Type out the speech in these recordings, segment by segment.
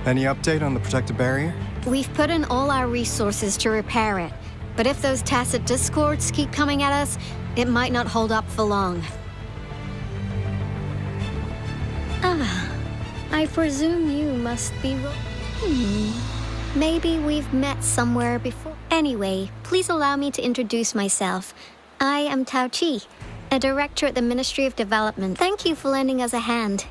Any update on the protective barrier? We've put in all our resources to repair it, but if those tacit discords keep coming at us, it might not hold up for long. I presume you must be... Maybe we've met somewhere before. Anyway, please allow me to introduce myself. I am Tao Chi, a director at the Ministry of Development. Thank you for lending us a hand.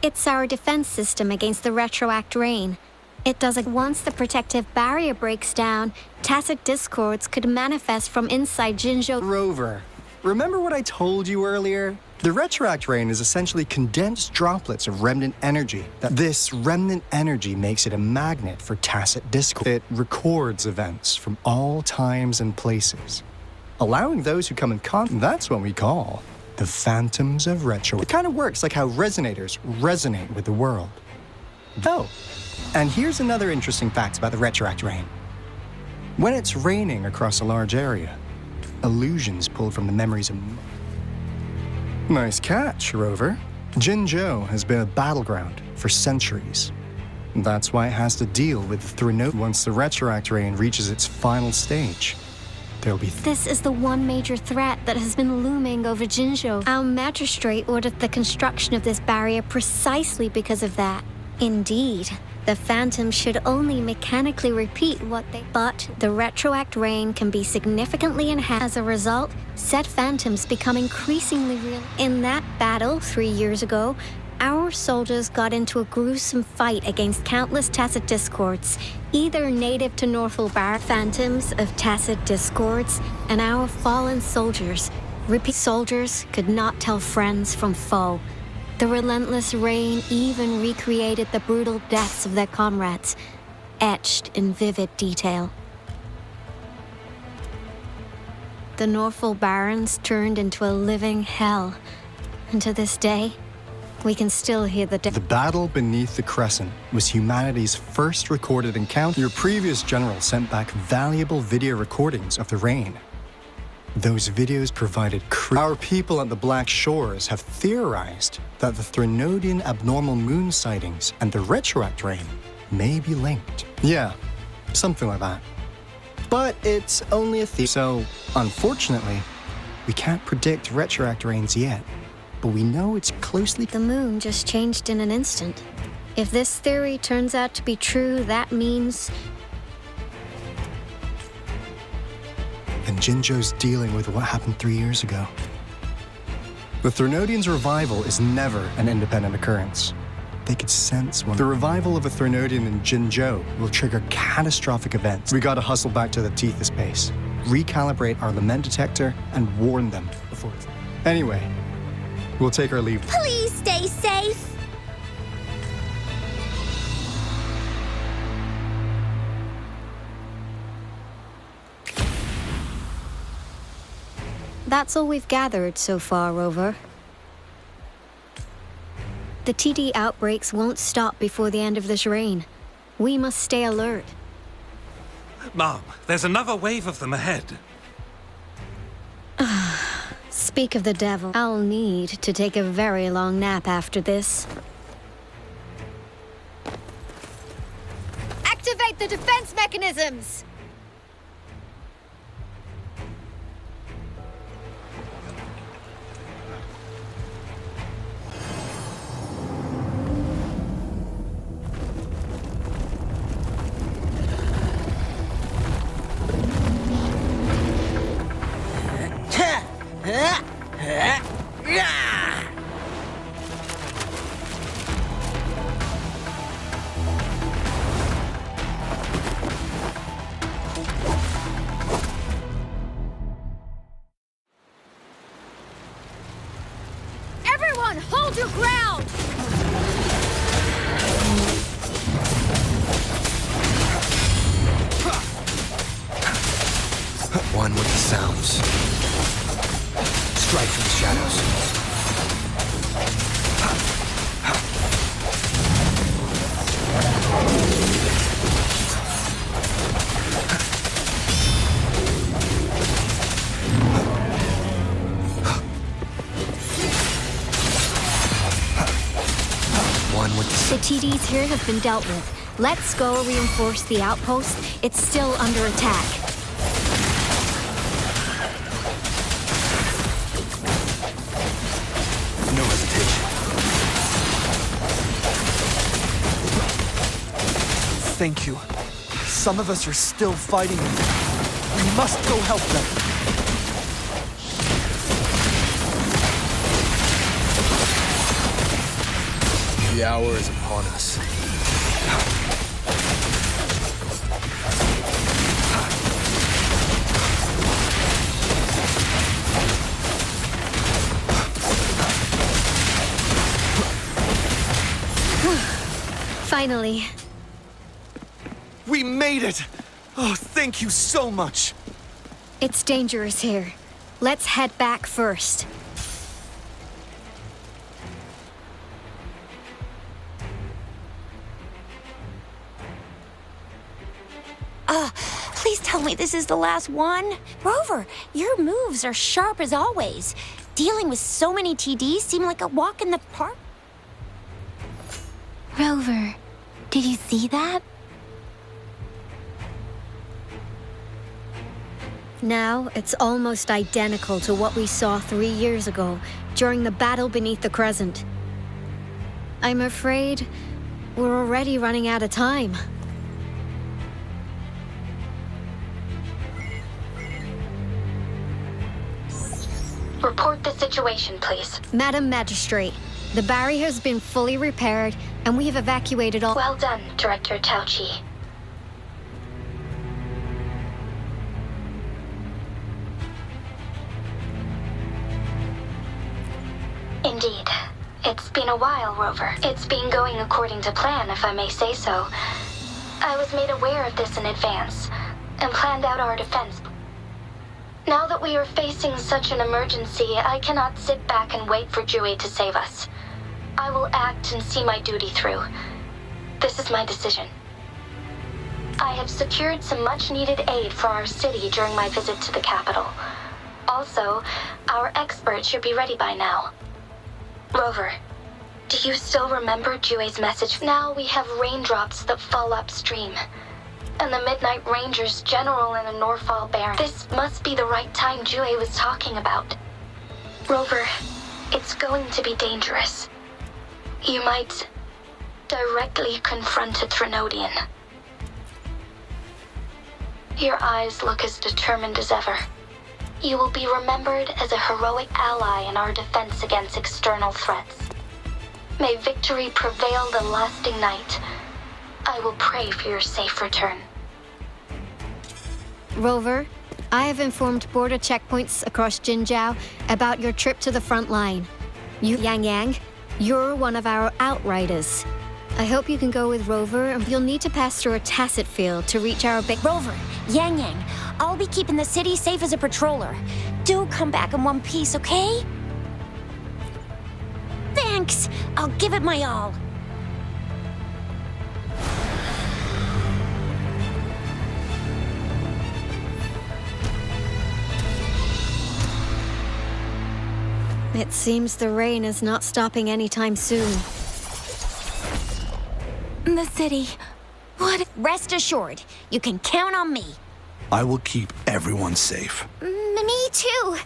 It's our defense system against the retroact rain. It does it once the protective barrier breaks down, tacit discords could manifest from inside Jinzhou. Rover, remember what I told you earlier? The retroact rain is essentially condensed droplets of remnant energy. This remnant energy makes it a magnet for tacit discord. It records events from all times and places, allowing those who come in contact. That's what we call the phantoms of retro. It kind of works like how resonators resonate with the world. Oh, and here's another interesting fact about the retroact rain. When it's raining across a large area, illusions pulled from the memories of... Nice catch, Rover. Jinzhou has been a battleground for centuries. That's why it has to deal with the Threnodian. Once the retroact rain reaches its final stage, there'll be... This is the one major threat that has been looming over Jinzhou. Our magistrate ordered the construction of this barrier precisely because of that. Indeed, the phantoms should only mechanically repeat what they... But the retroact rain can be significantly enhanced. As a result, said phantoms become increasingly real. In that battle 3 years ago, our soldiers got into a gruesome fight against countless tacit discords, either native to Northwell Bar phantoms of tacit discords, and our fallen soldiers. Repeat soldiers could not tell friends from foe. The relentless rain even recreated the brutal deaths of their comrades, etched in vivid detail. The Northwell Barrens turned into a living hell, and to this day, we can still hear the... The battle beneath the Crescent was humanity's first recorded encounter. Your previous general sent back valuable video recordings of the rain. Those videos provided... Our people at the Black Shores have theorized that the Threnodian abnormal moon sightings and the retroact rain may be linked. Yeah, something like that. But it's only a theory. So, unfortunately, we can't predict retroact rains yet. But we know it's closely... The moon just changed in an instant. If this theory turns out to be true, that means... And Jinzhou's dealing with what happened 3 years ago. The Threnodians' revival is never an independent occurrence. They could sense one. The revival of a Threnodian in Jinzhou will trigger catastrophic events. We gotta hustle back to the Tethys base, recalibrate our lament detector, and warn them before... Anyway, we'll take our leave. Please stay safe. That's all we've gathered so far, Rover. The TD outbreaks won't stop before the end of this rain. We must stay alert. Mom, there's another wave of them ahead. Speak of the devil. I'll need to take a very long nap after this. Activate the defense mechanisms! Everyone, hold your ground! One with the sounds. Strike from the shadows. One with the The TDs here have been dealt with. Let's go reinforce the outpost. It's still under attack. No hesitation. Thank you. Some of us are still fighting. We must go help them. The hour is upon us. Finally. We made it! Oh, thank you so much! It's dangerous here. Let's head back first. Please tell me this is the last one. Rover, your moves are sharp as always. Dealing with so many TDs seem like a walk in the park. Rover, did you see that? Now, it's almost identical to what we saw 3 years ago, during the battle beneath the Crescent. I'm afraid we're already running out of time. Report the situation, please. Madam Magistrate, the barrier has been fully repaired, and we have evacuated all— Well done, Director Tauchi. Indeed. It's been a while, Rover. It's been going according to plan, if I may say so. I was made aware of this in advance, and planned out our defense. Now that we are facing such an emergency, I cannot sit back and wait for Jiyan to save us. I will act and see my duty through. This is my decision. I have secured some much-needed aid for our city during my visit to the capital. Also, our expert should be ready by now. Rover, do you still remember Jiyan's message? Now we have raindrops that fall upstream, and the Midnight Ranger's general in the Norfall Baron. This must be the right time Jiyan was talking about. Rover, it's going to be dangerous. You might directly confront a Trinodian. Your eyes look as determined as ever. You will be remembered as a heroic ally in our defense against external threats. May victory prevail the lasting night. I will pray for your safe return. Rover, I have informed border checkpoints across Jinzhou about your trip to the front line. Yang, you're one of our outriders. I hope you can go with Rover, and you'll need to pass through a tacit field to reach our big— Rover, Yang, I'll be keeping the city safe as a patroller. Do come back in one piece, okay? Thanks. I'll give it my all. It seems the rain is not stopping anytime soon. The city. What? Rest assured, you can count on me. I will keep everyone safe. Me too.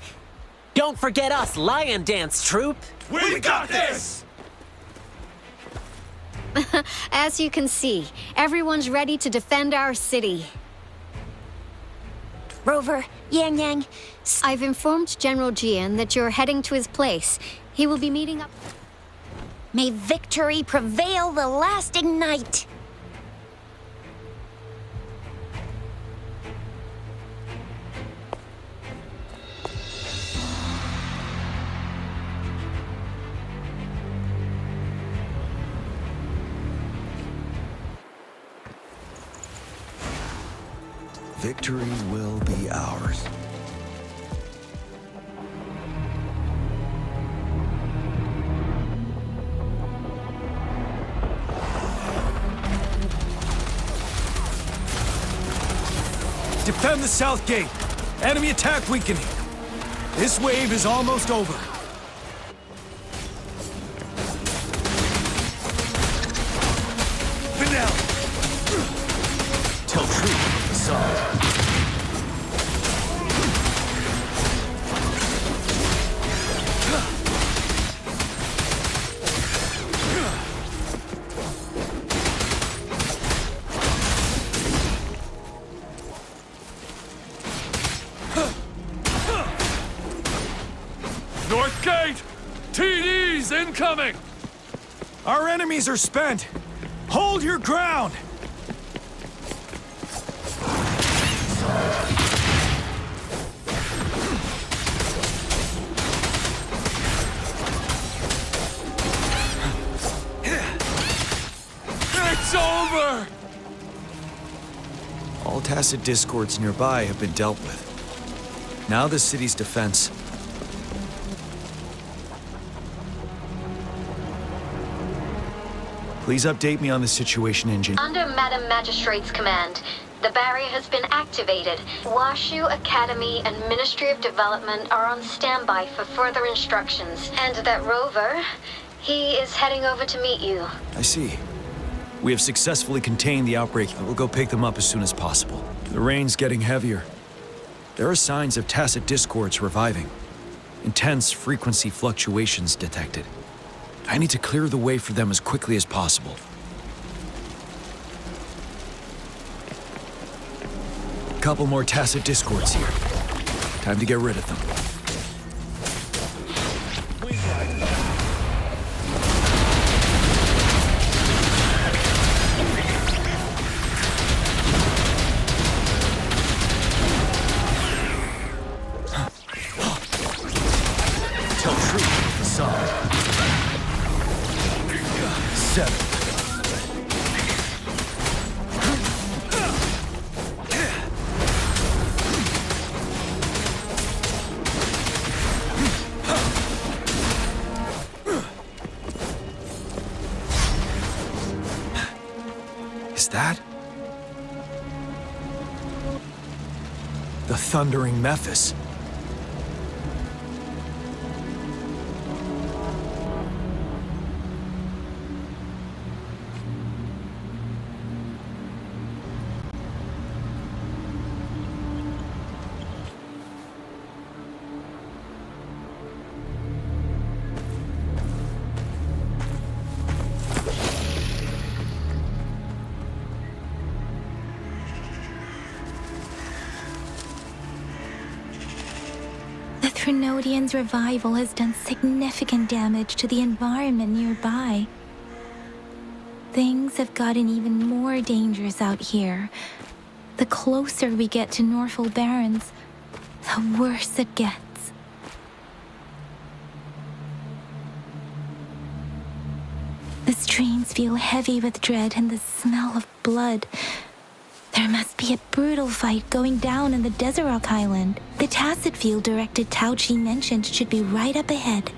Don't forget us, Lion Dance Troupe! We got this! As you can see, everyone's ready to defend our city. Rover, Yang, I've informed General Jiyan that you're heading to his place. He will be meeting up— may victory prevail the lasting night. Victory will be ours. Defend the south gate. Enemy attack weakening. This wave is almost over. facade. North Gate! TDs incoming! Our enemies are spent. Hold your ground! It's over! All tacit discords nearby have been dealt with. Now the city's defense. Please update me on the situation, Jiyan. Under Madam Magistrate's command, the barrier has been activated. Washu Academy and Ministry of Development are on standby for further instructions. And that rover, he is heading over to meet you. I see. We have successfully contained the outbreak. We'll go pick them up as soon as possible. The rain's getting heavier. There are signs of tacit discords reviving. Intense frequency fluctuations detected. I need to clear the way for them as quickly as possible. Couple more tacit discords here. Time to get rid of them. Tell truth, facade. 7. Is that? The Thundering Mephis. The Threnodian's revival has done significant damage to the environment nearby. Things have gotten even more dangerous out here. The closer we get to Norfolk Barrens, the worse it gets. The streams feel heavy with dread and the smell of blood. There must be a brutal fight going down in the Desert Rock Island. The tacit field directed Tauchi mentioned should be right up ahead.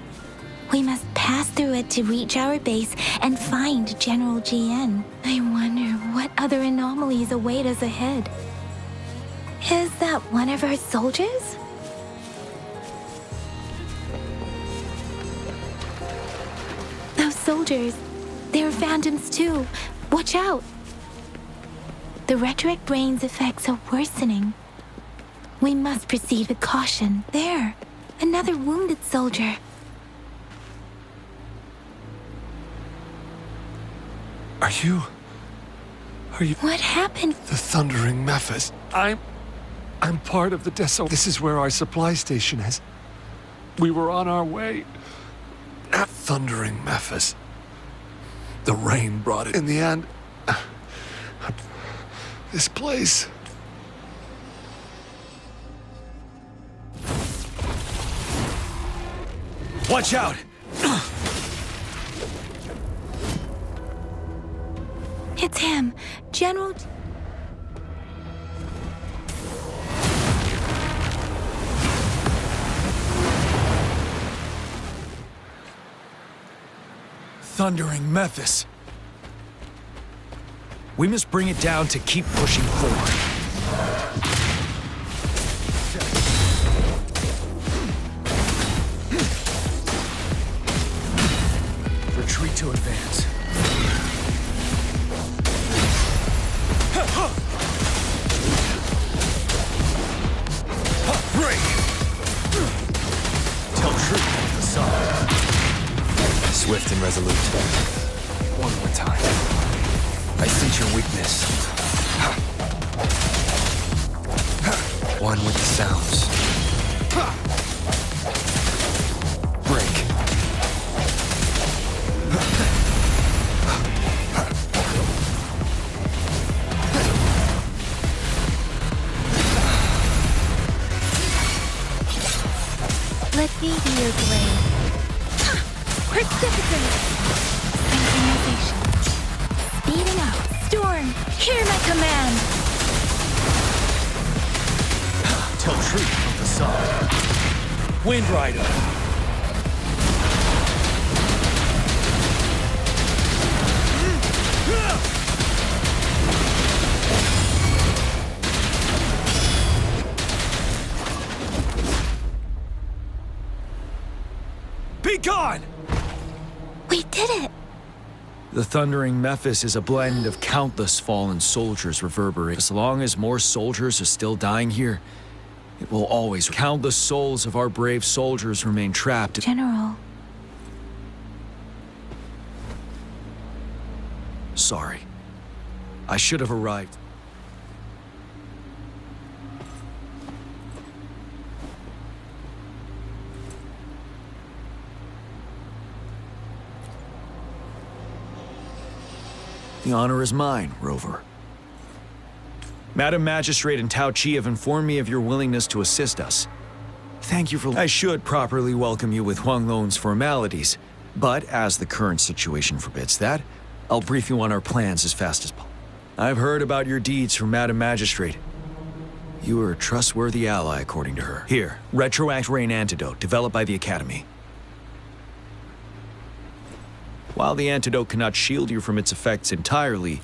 We must pass through it to reach our base and find General Jiyan. I wonder what other anomalies await us ahead. Is that one of our soldiers? Those soldiers, they're phantoms too. Watch out! The rhetoric brain's effects are worsening. We must proceed with caution. There, another wounded soldier. Are you... What happened? The Thundering Mephis? I'm part of the Deso. This is where our supply station is. We were on our way. Thundering Mephis. The rain brought it. In the end... This place... Watch out! It's him, General... Thundering Mephis. We must bring it down to keep pushing forward. Retreat to advance. Swift and resolute. One more time. I sense your weakness. One with the sounds. Break. Let me be your blade. Precipitate! Synchronization. Speeding up. Storm, hear my command! Tell truth from facade. Wind Rider. Be gone! We did it! The thundering Memphis is a blend of countless fallen soldiers reverberating. As long as more soldiers are still dying here, it will always. Countless souls of our brave soldiers remain trapped. General, Sorry. I should have arrived. The honor is mine, Rover. Madam Magistrate and Tao Chi have informed me of your willingness to assist us. Thank you for... I should properly welcome you with Huang Lon's formalities, but as the current situation forbids that, I'll brief you on our plans as fast as possible. I've heard about your deeds from Madam Magistrate. You are a trustworthy ally, according to her. Here, Retroact Rain Antidote, developed by the Academy. While the antidote cannot shield you from its effects entirely,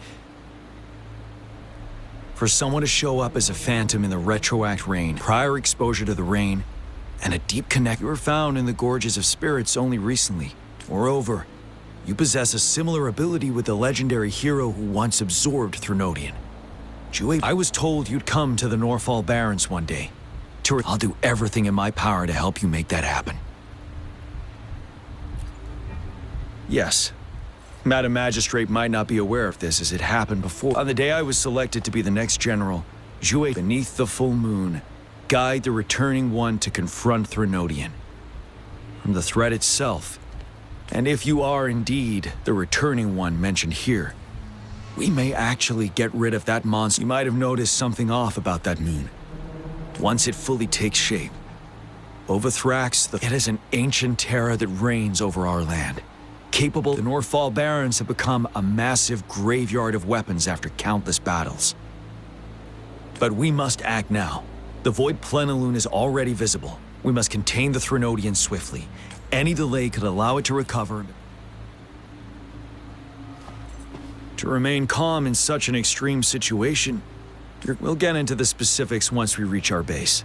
for someone to show up as a phantom in the Retroact Rain, prior exposure to the rain, and a deep connect you were found in the Gorges of Spirits only recently. Moreover, you possess a similar ability with the legendary hero who once absorbed Threnodian. I was told you'd come to the Norfall Barrens one day. I'll do everything in my power to help you make that happen. Yes. Madam Magistrate might not be aware of this as it happened before. On the day I was selected to be the next general, Jue, beneath the full moon, guide the returning one to confront Threnodian. From the threat itself, and if you are indeed the returning one mentioned here, we may actually get rid of that monster. You might have noticed something off about that moon. Once it fully takes shape, Overthrax, it is an ancient terror that reigns over our land. Capable, the Norfall Barrens have become a massive graveyard of weapons after countless battles. But we must act now. The Void Plenilune is already visible. We must contain the Threnodian swiftly. Any delay could allow it to recover. To remain calm in such an extreme situation, we'll get into the specifics once we reach our base.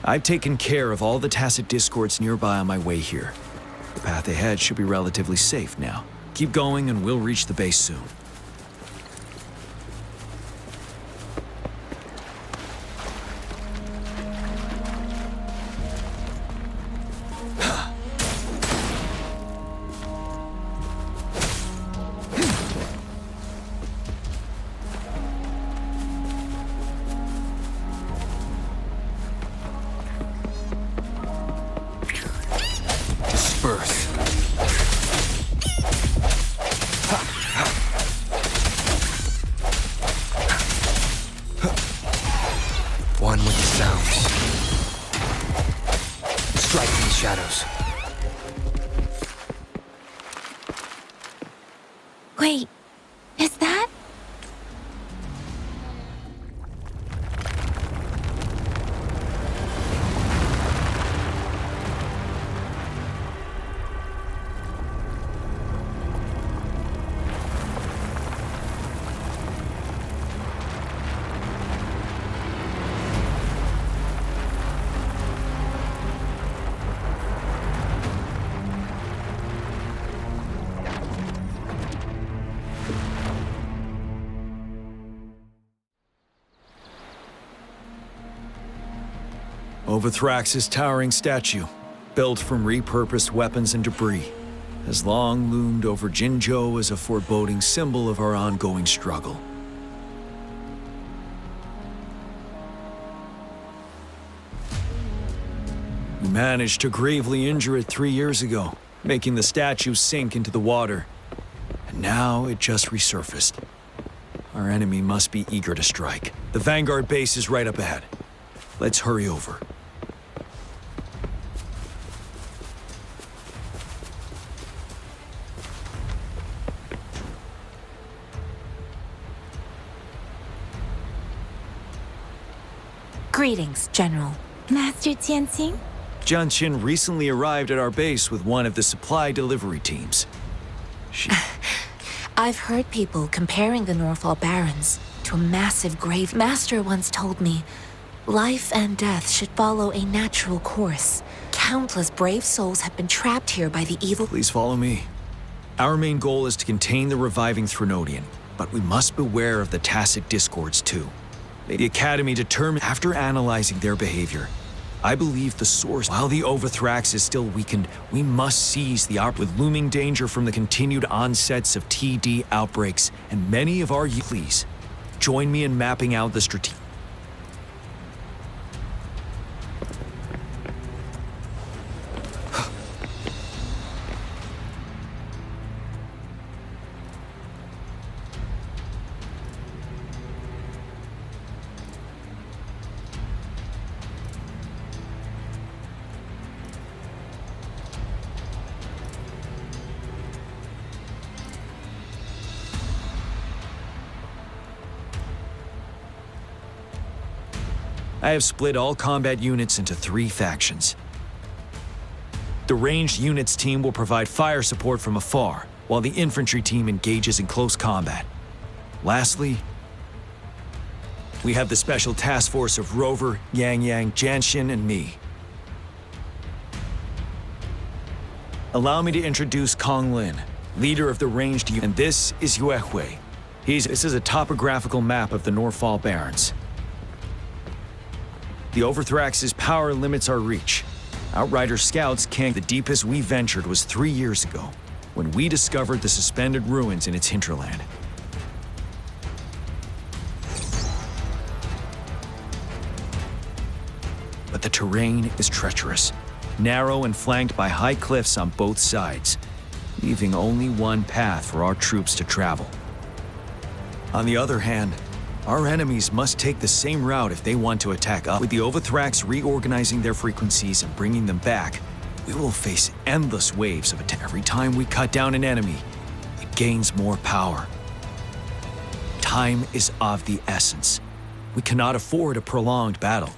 I've taken care of all the Tacit Discords nearby on my way here. The path ahead should be relatively safe now. Keep going and we'll reach the base soon. One with the sounds. Strike in the shadows. wait, is that? Overthrax's towering statue, built from repurposed weapons and debris, has long loomed over Jinzhou as a foreboding symbol of our ongoing struggle. We managed to gravely injure it 3 years ago, making the statue sink into the water. And now it just resurfaced. Our enemy must be eager to strike. The Vanguard base is right up ahead. Let's hurry over. Greetings, General. Master Jianxing? Jiyan recently arrived at our base with one of the supply delivery teams. I've heard people comparing the Norfall Barrens to a massive grave. Master once told me, life and death should follow a natural course. Countless brave souls have been trapped here by the evil. Please follow me. Our main goal is to contain the reviving Threnodian, but we must beware of the tacit discords too. The Academy determined after analyzing their behavior. I believe the source. While the Overthrax is still weakened, we must seize the with looming danger from the continued onsets of TD outbreaks and many of our please. Join me in mapping out the strategy. I have split all combat units into 3 factions. The ranged units team will provide fire support from afar, while the infantry team engages in close combat. Lastly, we have the special task force of Rover, Yang, Jiyan, and me. Allow me to introduce Kong Lin, leader of the ranged unit, and this is Yuehui. This is a topographical map of the Norfall Barrens. The Overthrax's power limits our reach. Outrider scouts can't. The deepest we ventured was 3 years ago, when we discovered the suspended ruins in its hinterland. But the terrain is treacherous, narrow and flanked by high cliffs on both sides, leaving only one path for our troops to travel. On the other hand, our enemies must take the same route if they want to attack us. With the Overthrax reorganizing their frequencies and bringing them back, we will face endless waves of attack. Every time we cut down an enemy, it gains more power. Time is of the essence. We cannot afford a prolonged battle.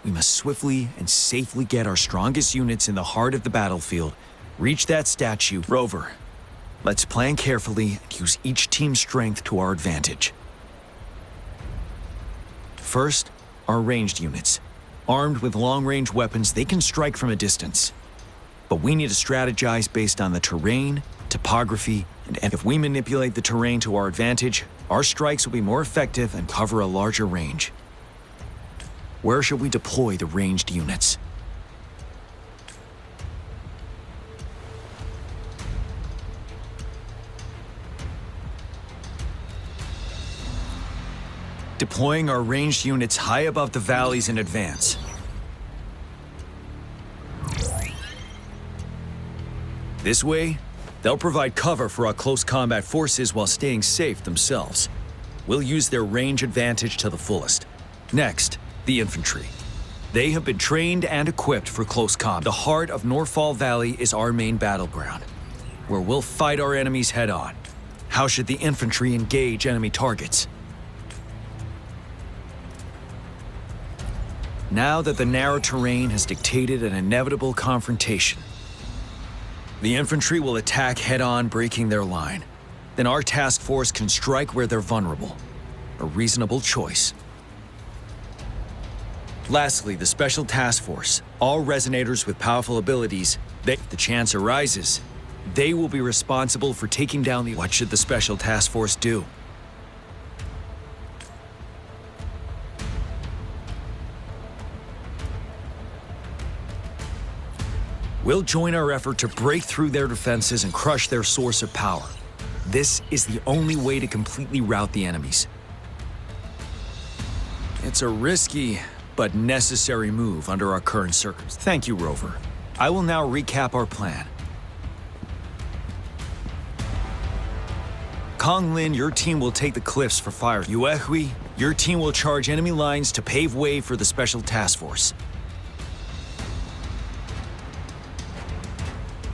We must swiftly and safely get our strongest units in the heart of the battlefield, reach that statue. Rover, let's plan carefully and use each team's strength to our advantage. First, our ranged units. Armed with long-range weapons, they can strike from a distance. But we need to strategize based on the terrain, topography, and if we manipulate the terrain to our advantage, our strikes will be more effective and cover a larger range. Where should we deploy the ranged units? Deploying our ranged units high above the valleys in advance. This way, they'll provide cover for our close combat forces while staying safe themselves. We'll use their range advantage to the fullest. Next, the infantry. They have been trained and equipped for close combat. The heart of Norfall Valley is our main battleground, where we'll fight our enemies head-on. How should the infantry engage enemy targets? Now that the narrow terrain has dictated an inevitable confrontation, the infantry will attack head-on, breaking their line. Then our task force can strike where they're vulnerable. A reasonable choice. Lastly, the Special Task Force. All resonators with powerful abilities, if the chance arises, they will be responsible for taking down the... What should the Special Task Force do? We'll join our effort to break through their defenses and crush their source of power. This is the only way to completely rout the enemies. It's a risky but necessary move under our current circumstances. Thank you, Rover. I will now recap our plan. Kong Lin, your team will take the cliffs for fire. Yuehui, your team will charge enemy lines to pave way for the Special Task Force.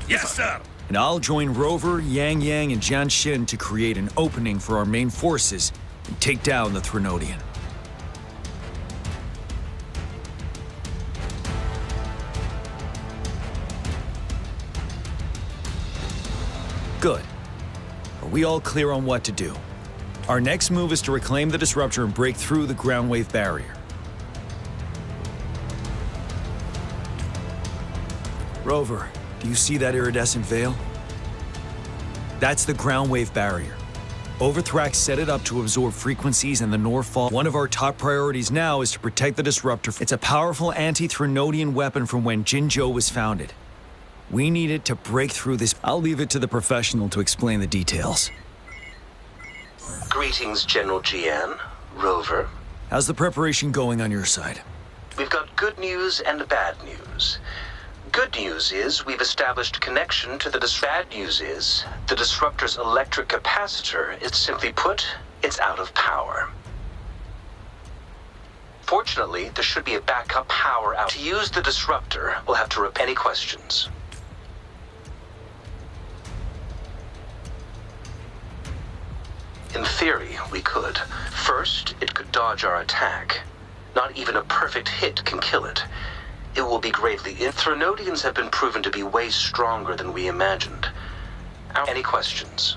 Yes, sir! And I'll join Rover, Yang Yang, and Jian Xin to create an opening for our main forces and take down the Threnodian. Good. Are we all clear on what to do? Our next move is to reclaim the disruptor and break through the ground wave barrier. Rover, do you see that iridescent veil? That's the ground wave barrier. Overthrax set it up to absorb frequencies in the Northfall. One of our top priorities now is to protect the disruptor. It's a powerful anti-Threnodian weapon from when Jinzhou was founded. We need it to break through this. I'll leave it to the professional to explain the details. Greetings, General Jiyan. Rover. How's the preparation going on your side? We've got good news and bad news. Good news is we've established connection to the bad news is the disruptor's electric capacitor is, simply put, it's out of power. Fortunately, there should be a backup power out. To use the disruptor, we'll have to any questions. In theory, we could. First, it could dodge our attack. Not even a perfect hit can kill it. It will be gravely Threnodians have been proven to be way stronger than we imagined. Any questions?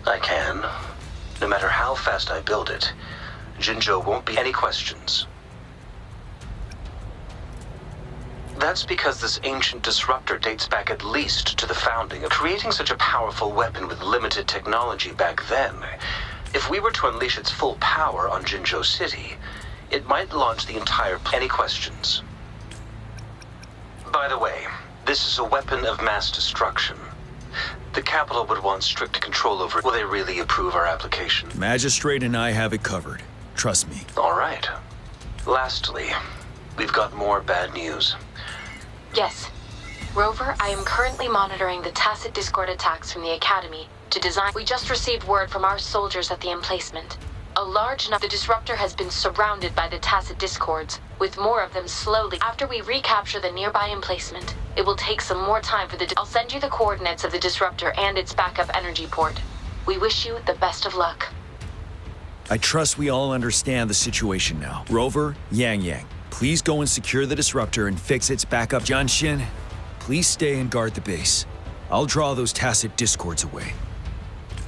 I can. No matter how fast I build it, Jinzhou won't be any questions. That's because this ancient disruptor dates back at least to the founding of creating such a powerful weapon with limited technology back then. If we were to unleash its full power on Jinzhou City, it might launch the entire Any questions? By the way, this is a weapon of mass destruction. The capital would want strict control over it. Will they really approve our application? Magistrate and I have it covered. Trust me. All right. Lastly, we've got more bad news. Yes. Rover, I am currently monitoring the tacit discord attacks from the Academy to design. We just received word from our soldiers at the emplacement. A large number. The disruptor has been surrounded by the tacit discords, with more of them slowly. After we recapture the nearby emplacement, it will take some more time for the. I'll send you the coordinates of the disruptor and its backup energy port. We wish you the best of luck. I trust we all understand the situation now. Rover, Yang Yang, please go and secure the disruptor and fix its backup. Jian Xin, please stay and guard the base. I'll draw those tacit discords away.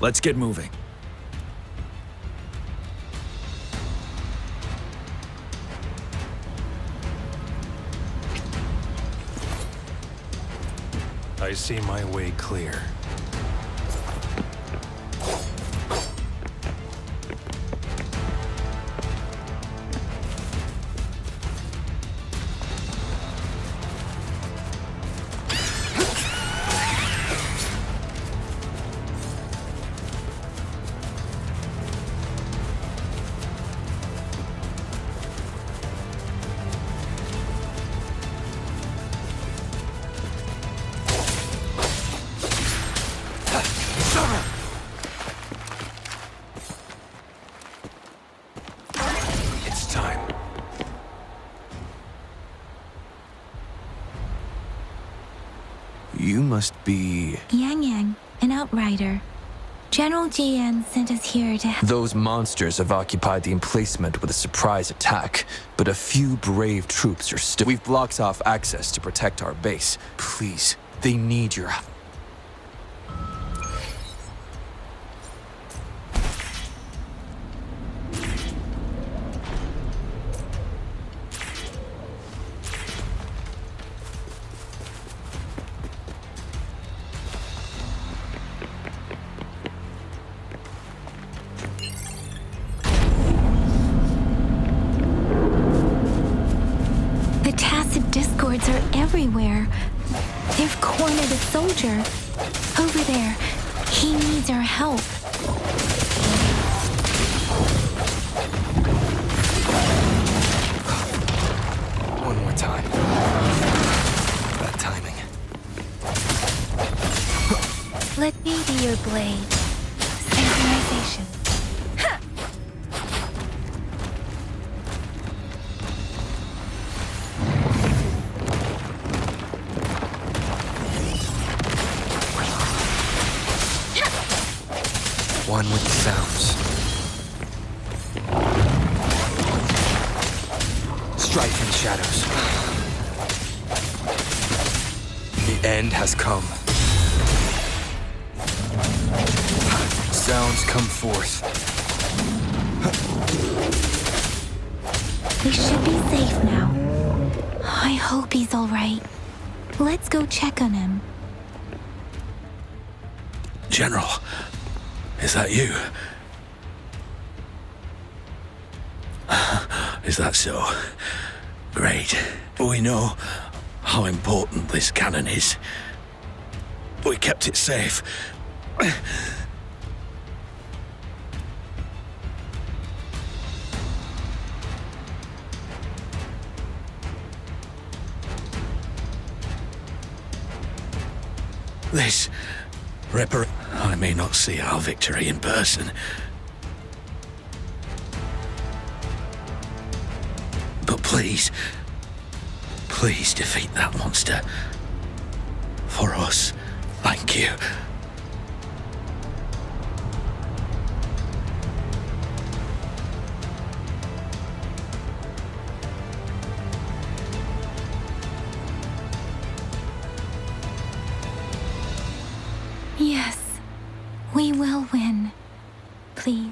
Let's get moving. I see my way clear. It's time. You must be... Yang Yang, an outrider. General Jiyan sent us here to... Those monsters have occupied the emplacement with a surprise attack, but a few brave troops are still... We've blocked off access to protect our base. Please, they need your help. are everywhere. They've cornered a soldier. Over there. He needs our help. One more time. Bad timing. Let me be your blade. Synchronization. One with the sounds. Strike from the shadows. The end has come. Sounds come forth. We should be safe now. I hope he's all right. Let's go check on him. General, is that you? Is that so? Great. We know how important this cannon is. We kept it safe. This I may not see our victory in person, but please defeat that monster. For us, thank you. Yes, we will win. Please.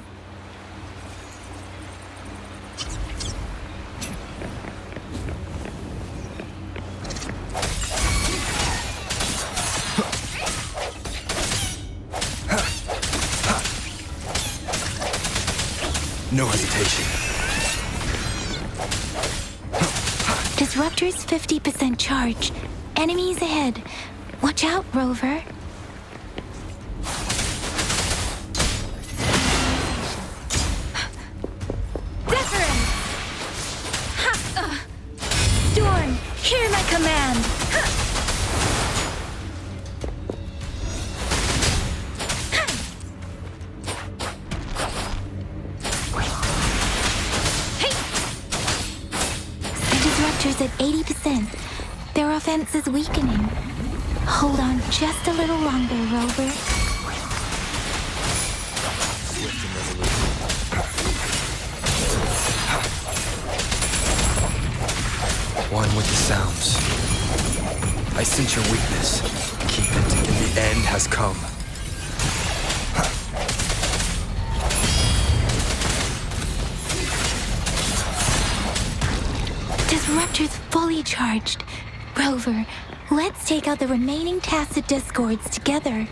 No hesitation. Disruptor's 50% charge. Enemies ahead. Watch out, Rover. Storm, hear my command. The disruptor's at 80%. Their offense is weakening. Hold on just a little longer, Rover. One with the sounds. I sense your weakness. Keep it, and the end has come. Disruptor's fully charged. Rover, let's take out the remaining tacit discords together.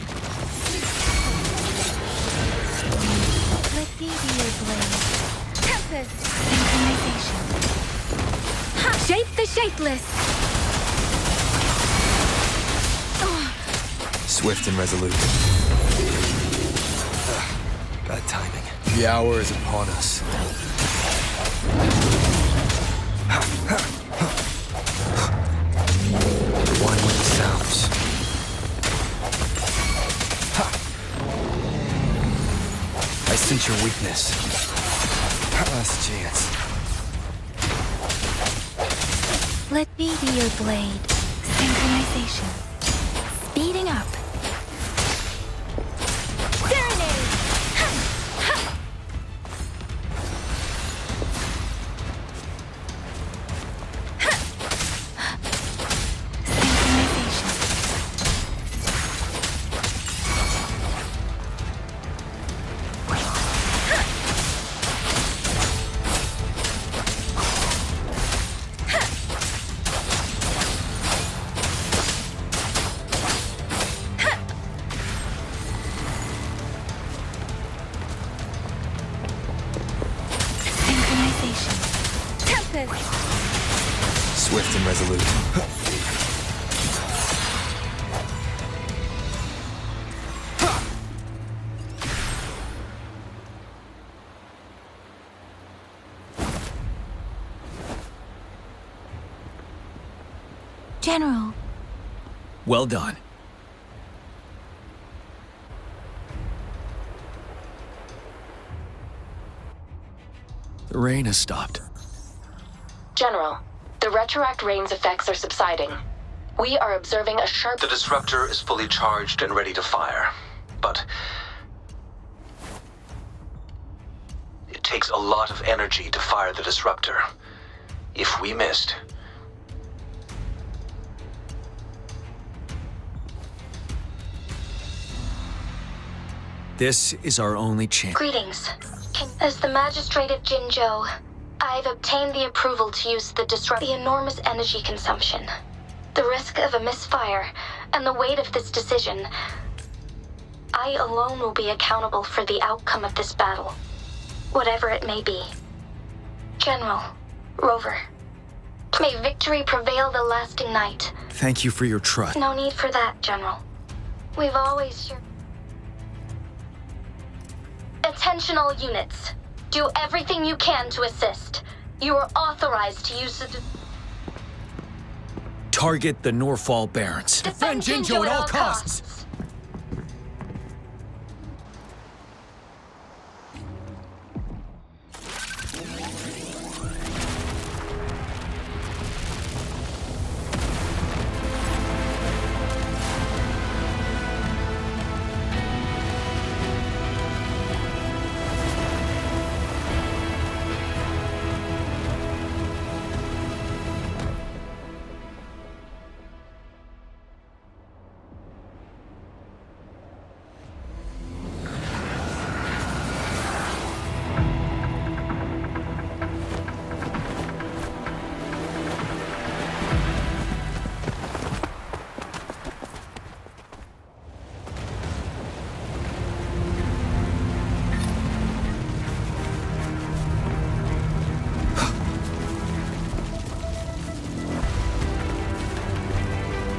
Let me be your blade. Tempest! Synchronization. Shape the shapeless! Swift and resolute. Bad timing. The hour is upon us. One with the sounds. I sense your weakness. Last chance. Let me be your blade. Synchronization. Speeding up. Serenade! Synchronization. Tempest! Swift and resolute. General. Well done. The rain has stopped. General, the retroact rain's effects are subsiding. We are observing a sharp... The disruptor is fully charged and ready to fire. But it takes a lot of energy to fire the disruptor. If we missed... This is our only chance. Greetings. As the Magistrate of Jinzhou, I've obtained the approval to use the enormous energy consumption, the risk of a misfire, and the weight of this decision. I alone will be accountable for the outcome of this battle, whatever it may be. General, Rover, may victory prevail the lasting night. Thank you for your trust. No need for that, General. We've always... Attention all units. Do everything you can to assist. You are authorized to use the... Target the Norfall Barrens. Defend Jinzhou at all costs.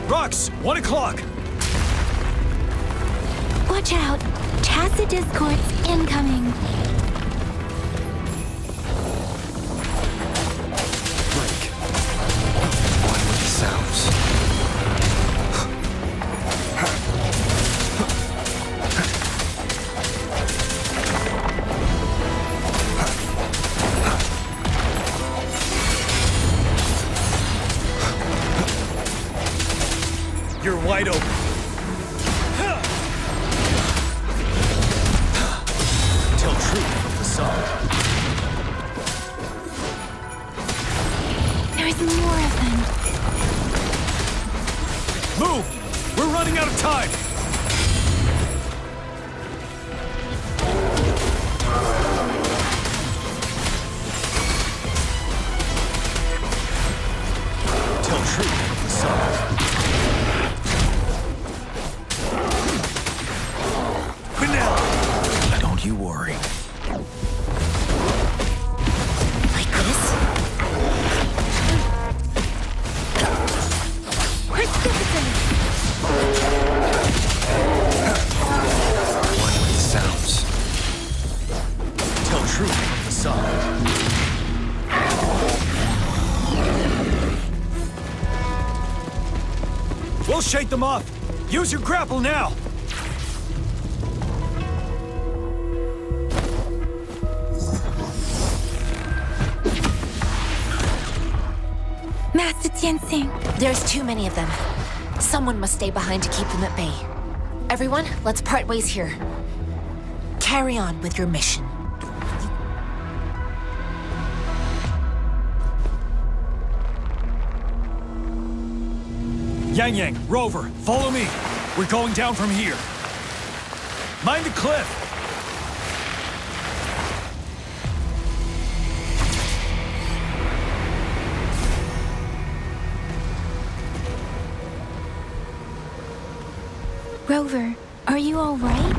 Rux, 1 o'clock. Watch out. Tacit discords incoming. Break. One with the sounds. You're wide open. Tell truth from the sun. There is more of them. Move! We're running out of time! Tell truth from the sun. Don't you worry. Like this? One with the sounds. Tell truth from the sun. We'll shake them off. Use your grapple now. Master Jiyan. There's too many of them. Someone must stay behind to keep them at bay. Everyone, let's part ways here. Carry on with your mission. Yang, Rover, follow me. We're going down from here. Mind the cliff. Rover, are you all right?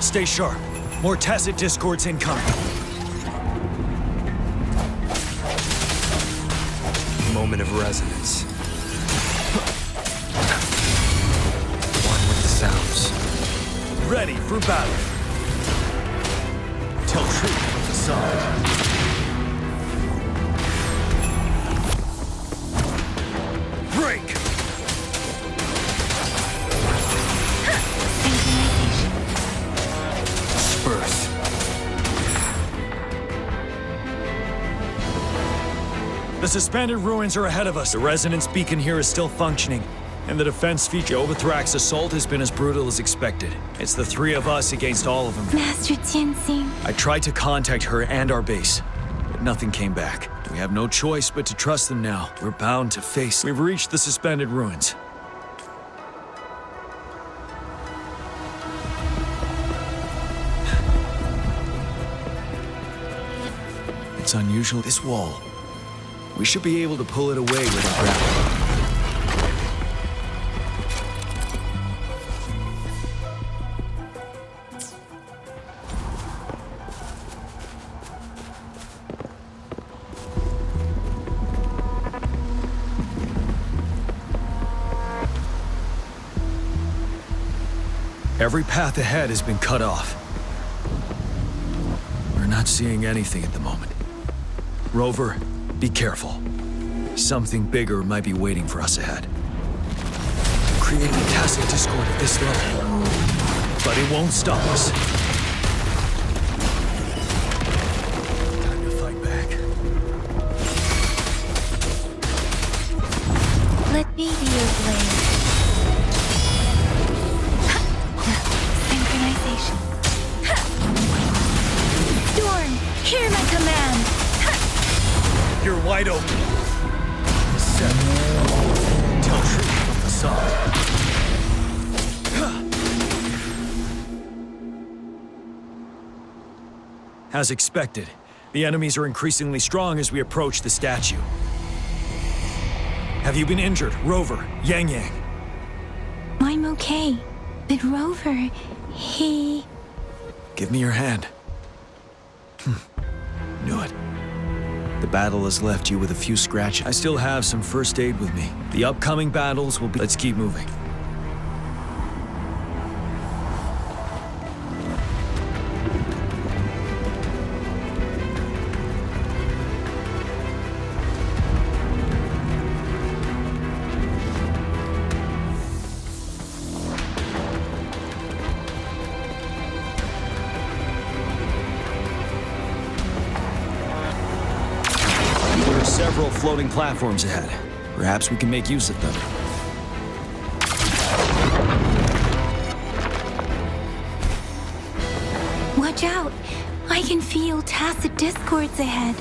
Stay sharp. More tacit discords incoming. Moment of resonance. One with the sounds. Ready for battle. Tell truth from the sun. The suspended ruins are ahead of us. The resonance beacon here is still functioning. And the defense feature Wuthering's assault has been as brutal as expected. It's the three of us against all of them. Master Jiyan. I tried to contact her and our base, but nothing came back. We have no choice but to trust them now. We're bound to face. We've reached the suspended ruins. It's unusual, this wall. We should be able to pull it away without gravity. Every path ahead has been cut off. We're not seeing anything at the moment. Rover, be careful. Something bigger might be waiting for us ahead. Creating a tacit discord at this level. But it won't stop us. Time to fight back. Let me be your blade. Synchronization. Storm, hear my command. You're wide open. 7. Tell truth from facade. As expected, the enemies are increasingly strong as we approach the statue. Have you been injured, Rover, Yang? I'm okay. But Rover, he... Give me your hand. Knew it. The battle has left you with a few scratches. I still have some first aid with me. The upcoming battles will be... Let's keep moving. Several floating platforms ahead. Perhaps we can make use of them. Watch out! I can feel tacit discords ahead.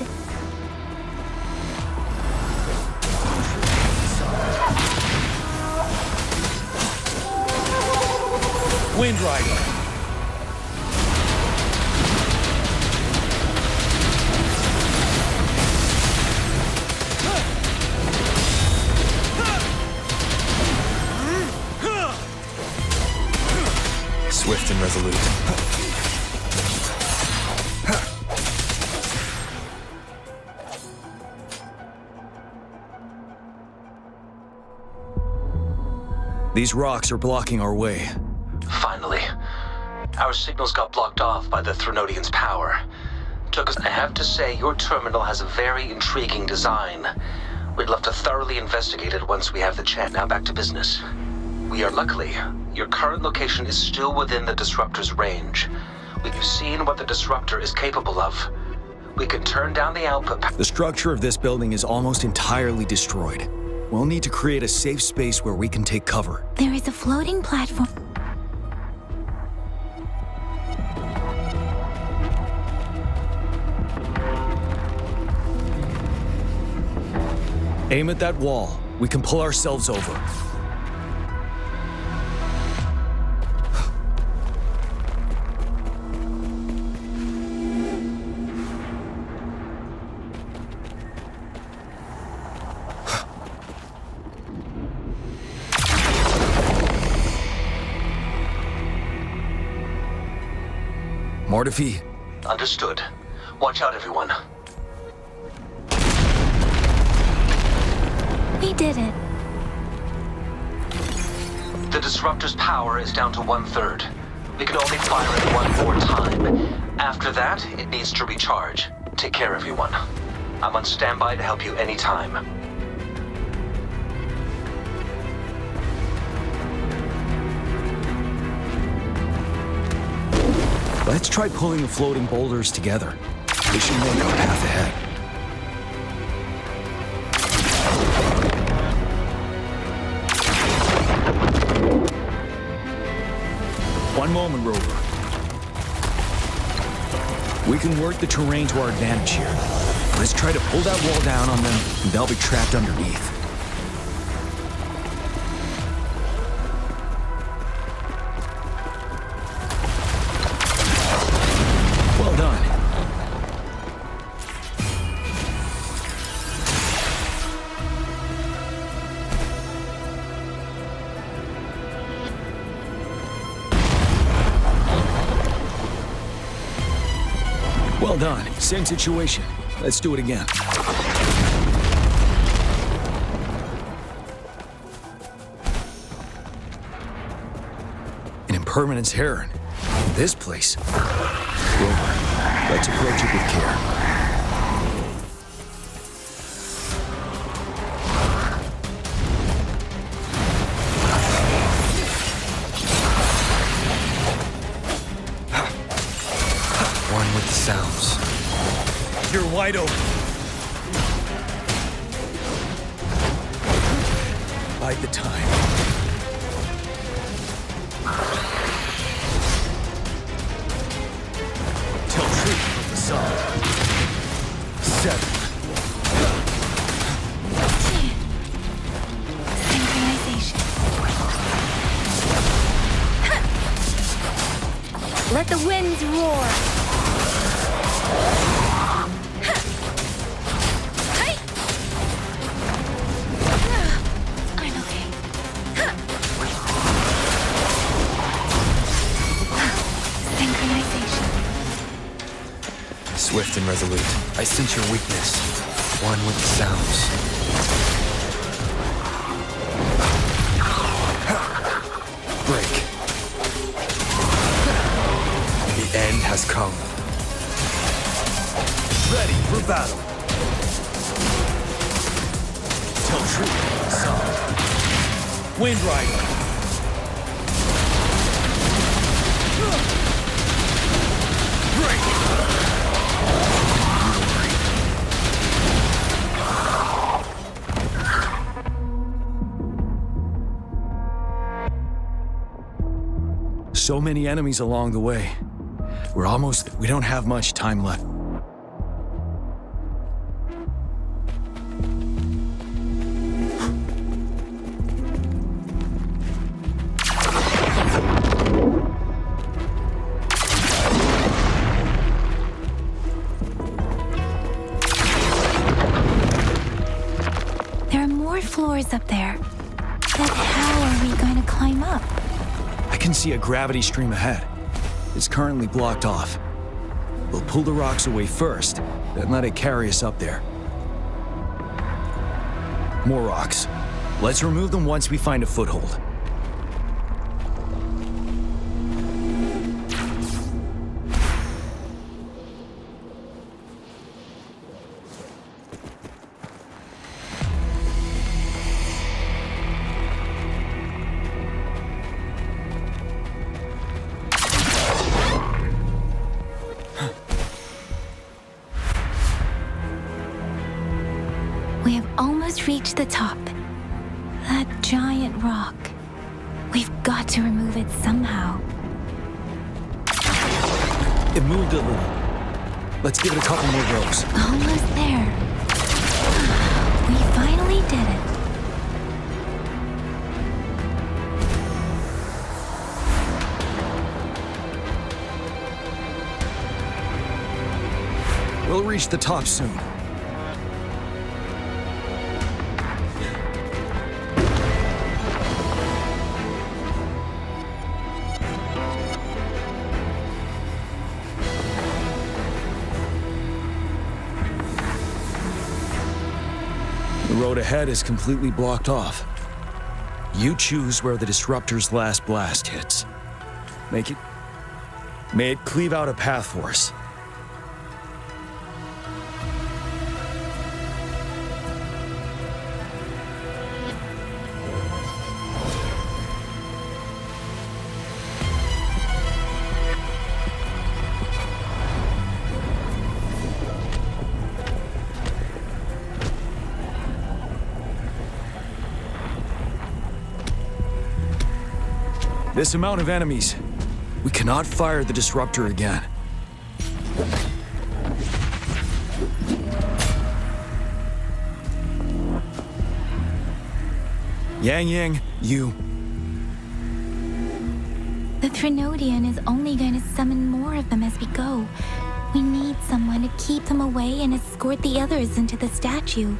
Wind Rider. Swift and resolute. These rocks are blocking our way. Finally. Our signals got blocked off by the Threnodians' power. Took us. I have to say, your terminal has a very intriguing design. We'd love to thoroughly investigate it once we have the chance. Now back to business. We are luckily. Your current location is still within the Disruptor's range. We've seen what the Disruptor is capable of. We can turn down the output. The structure of this building is almost entirely destroyed. We'll need to create a safe space where we can take cover. There is a floating platform. Aim at that wall. We can pull ourselves over. Mortifi. Understood. Watch out, everyone. We did it. The Disruptor's power is down to 1/3. We can only fire it one more time. After that, it needs to recharge. Take care, everyone. I'm on standby to help you anytime. Let's try pulling the floating boulders together. They should make our path ahead. One moment, Rover. We can work the terrain to our advantage here. Let's try to pull that wall down on them, and they'll be trapped underneath. Well done. Well done. Same situation. Let's do it again. An impermanence heron. This place. Rover, let's approach it with care. One with the sounds. You're wide open. Bide the time. Tell truth from the side. 7. Synchronization. Let the winds roar. I'm okay. Synchronization. Swift and resolute. I sense your weakness. One with the sounds. Break. The end has come. Ready for battle. Tell truth, son. Wind Rider. So many enemies along the way. We don't have much time left. There are more floors up there. But how are we going to climb up? I can see a gravity stream ahead. It's currently blocked off. We'll pull the rocks away first, then let it carry us up there. More rocks. Let's remove them once we find a foothold. We have almost reached the top. That giant rock. We've got to remove it somehow. It moved a little. Let's give it a couple more goes. Almost there. We finally did it. We'll reach the top soon. The road ahead is completely blocked off. You choose where the disruptor's last blast hits. May it cleave out a path for us. This amount of enemies, We cannot fire the disruptor again. Yang, you... The Threnodian is only going to summon more of them as we go. We need someone to keep them away and escort the others into the statue.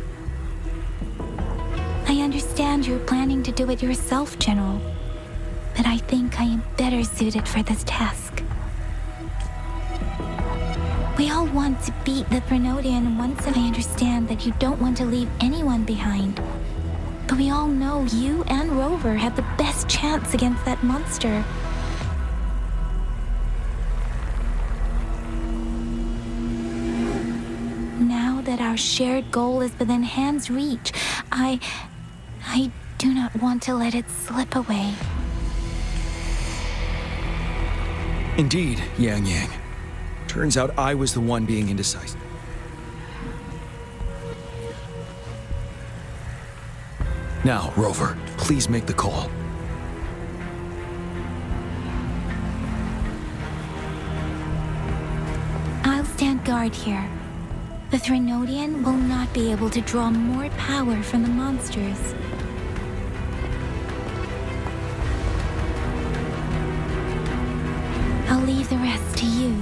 I understand you're planning to do it yourself, General, but I think I am better suited for this task. We all want to beat the Threnodian once, and I understand that you don't want to leave anyone behind. But we all know you and Rover have the best chance against that monster. Now that our shared goal is within hand's reach, I do not want to let it slip away. Indeed, Yang. Turns out I was the one being indecisive. Now, Rover, please make the call. I'll stand guard here. The Threnodian will not be able to draw more power from the monsters. I'll leave the rest to you.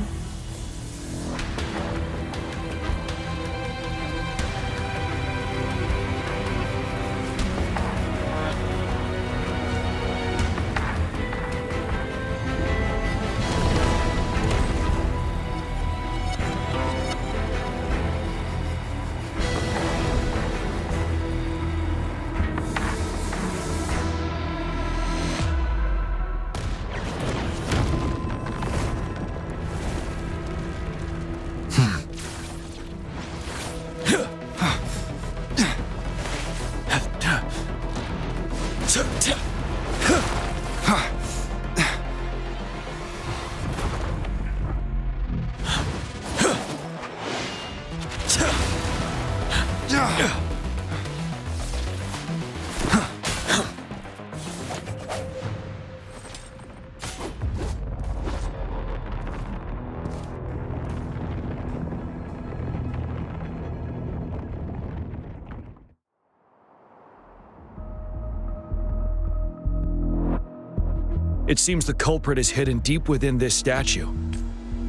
It seems the culprit is hidden deep within this statue.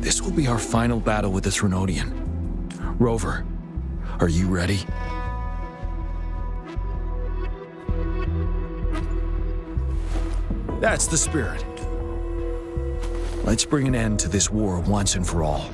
This will be our final battle with the Threnodian. Rover, are you ready? That's the spirit. Let's bring an end to this war once and for all.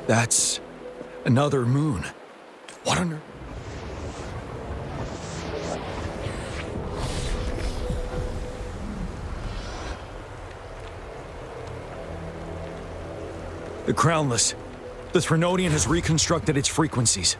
That's another moon. What on earth? The Crownless. The Threnodian has reconstructed its frequencies.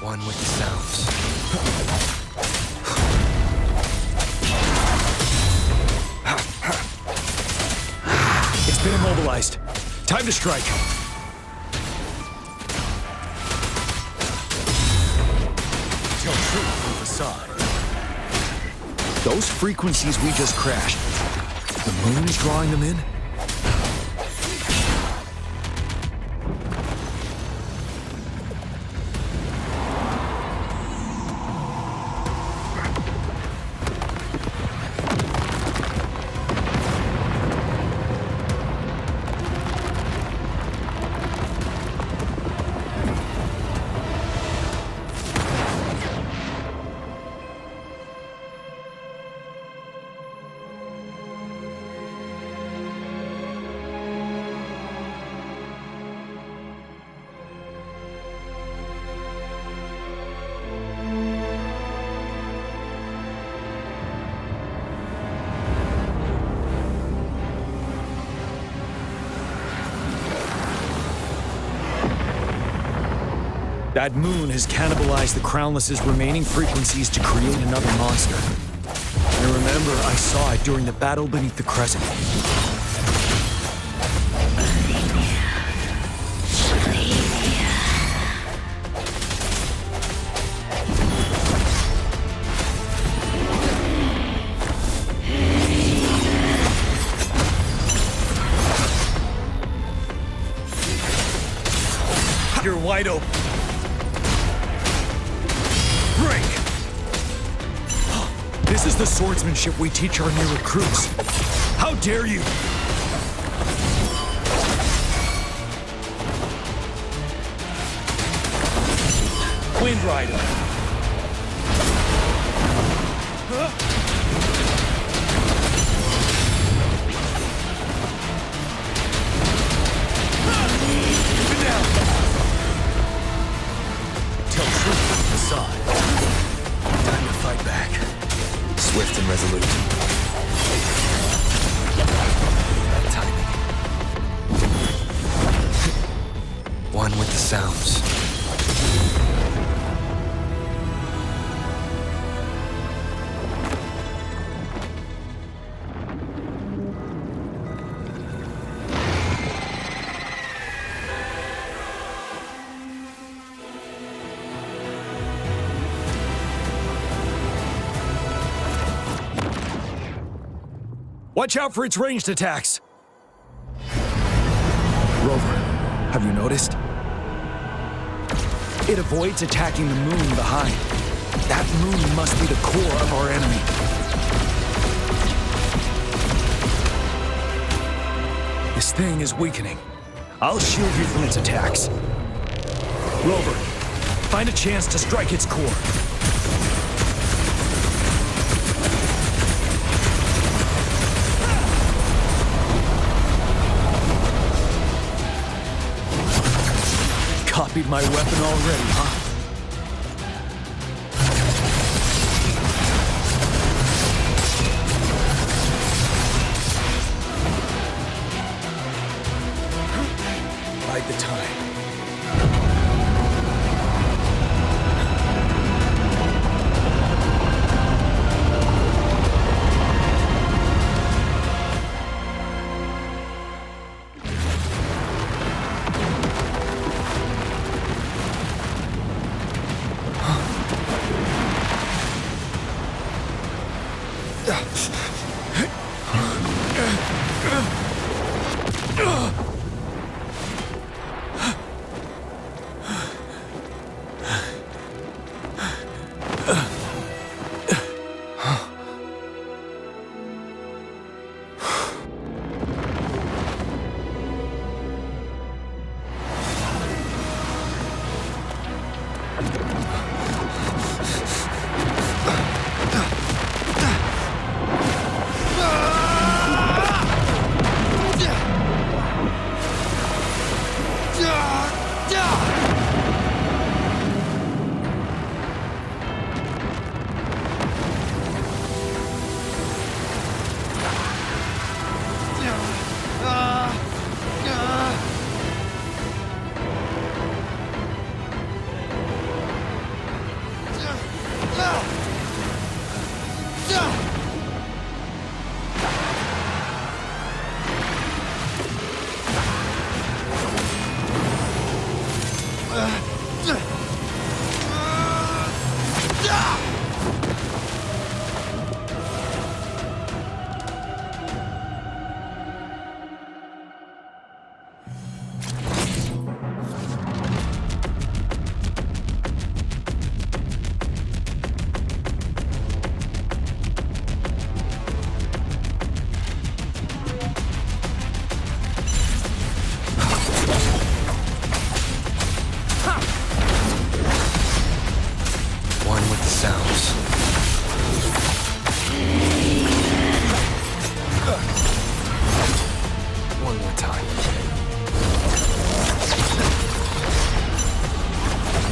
One with the sounds. It's been immobilized. Time to strike. Tell truth through facade. Those frequencies we just crashed. The moon is drawing them in? That moon has cannibalized the Crownless's remaining frequencies to create another monster. I remember I saw it during the battle beneath the crescent. You're wide open. Break! This is the swordsmanship we teach our new recruits. How dare you! Wind Rider. Tell truth from the side. Time to fight back. Swift and resolute. That timing. One with the sounds. Watch out for its ranged attacks! Rover, have you noticed? It avoids attacking the moon behind. That moon must be the core of our enemy. This thing is weakening. I'll shield you from its attacks. Rover, find a chance to strike its core. Copied my weapon already, huh? Bide the time.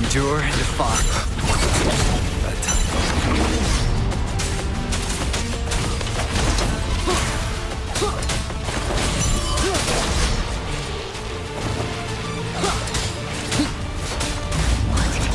Endure and defy. What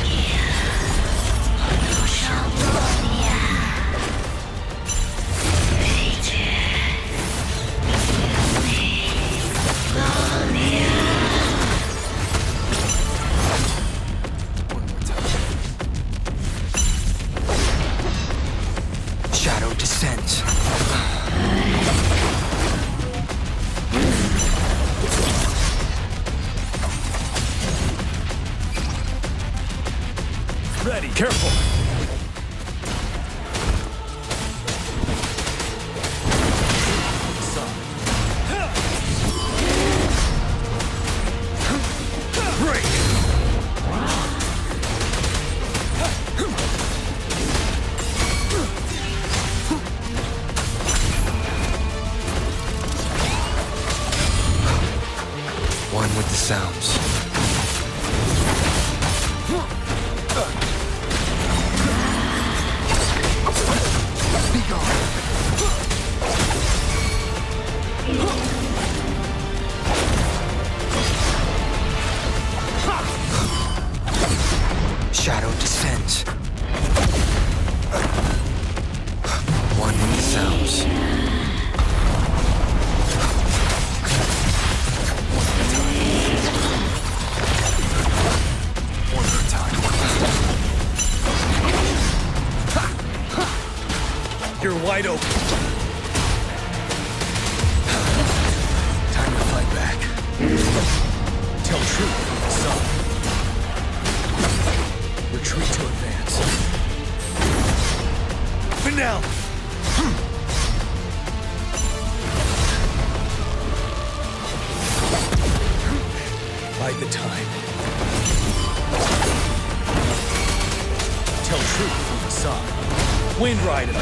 Ready. Careful. Break. One with the sounds. Be gone. Shadow descends. One with the sounds. One at a time. You're wide open. Time to fight back. Tell truth from the sun. Retreat to advance. Finale! Bide the time. Tell truth from the sun. Wind ride it.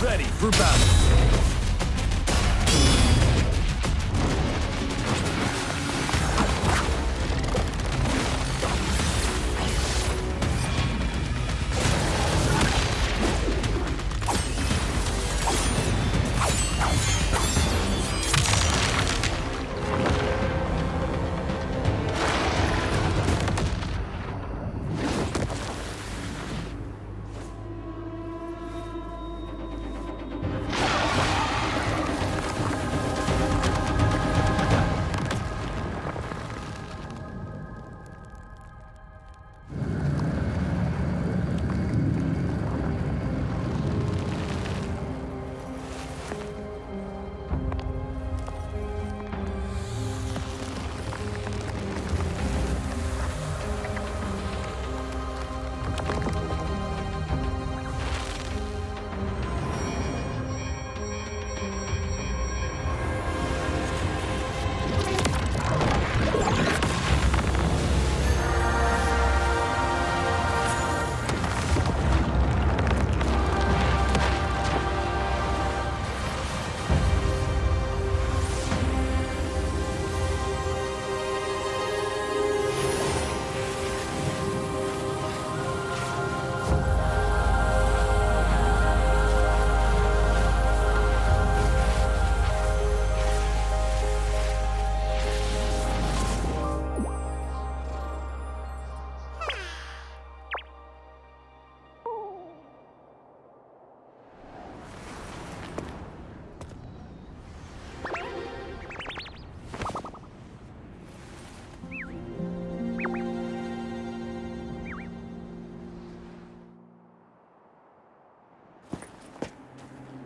Ready for battle.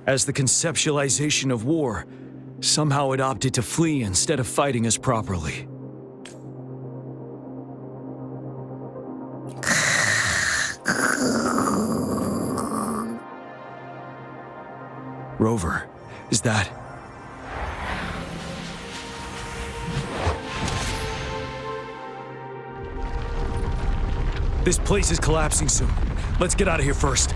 As the conceptualization of war, somehow it opted to flee instead of fighting us properly. Rover, is that... This place is collapsing soon. Let's get out of here first.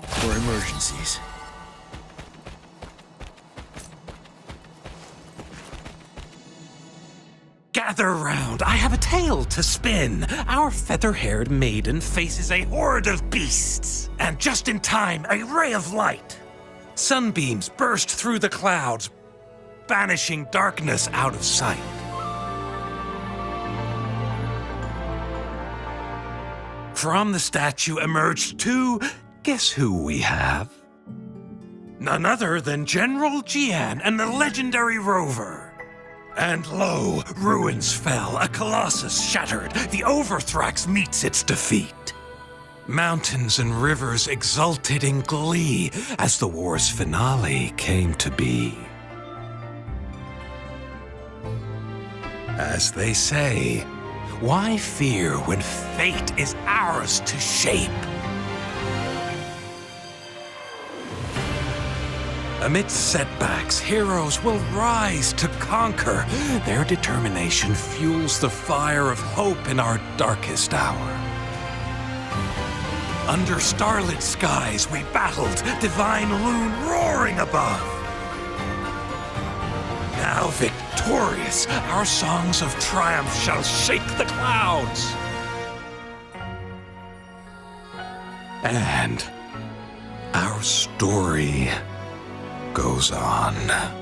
For emergencies. Gather round, I have a tale to spin. Our feather-haired maiden faces a horde of beasts. And just in time, a ray of light. Sunbeams burst through the clouds, banishing darkness out of sight. From the statue emerged two. Guess who we have? None other than General Jiyan and the legendary Rover. And lo, ruins fell, a colossus shattered, the Overthrax meets its defeat. Mountains and rivers exulted in glee as the war's finale came to be. As they say, why fear when fate is ours to shape? Amidst setbacks, heroes will rise to conquer. Their determination fuels the fire of hope in our darkest hour. Under starlit skies we battled, divine loon roaring above. Now victorious, our songs of triumph shall shake the clouds. And our story goes on.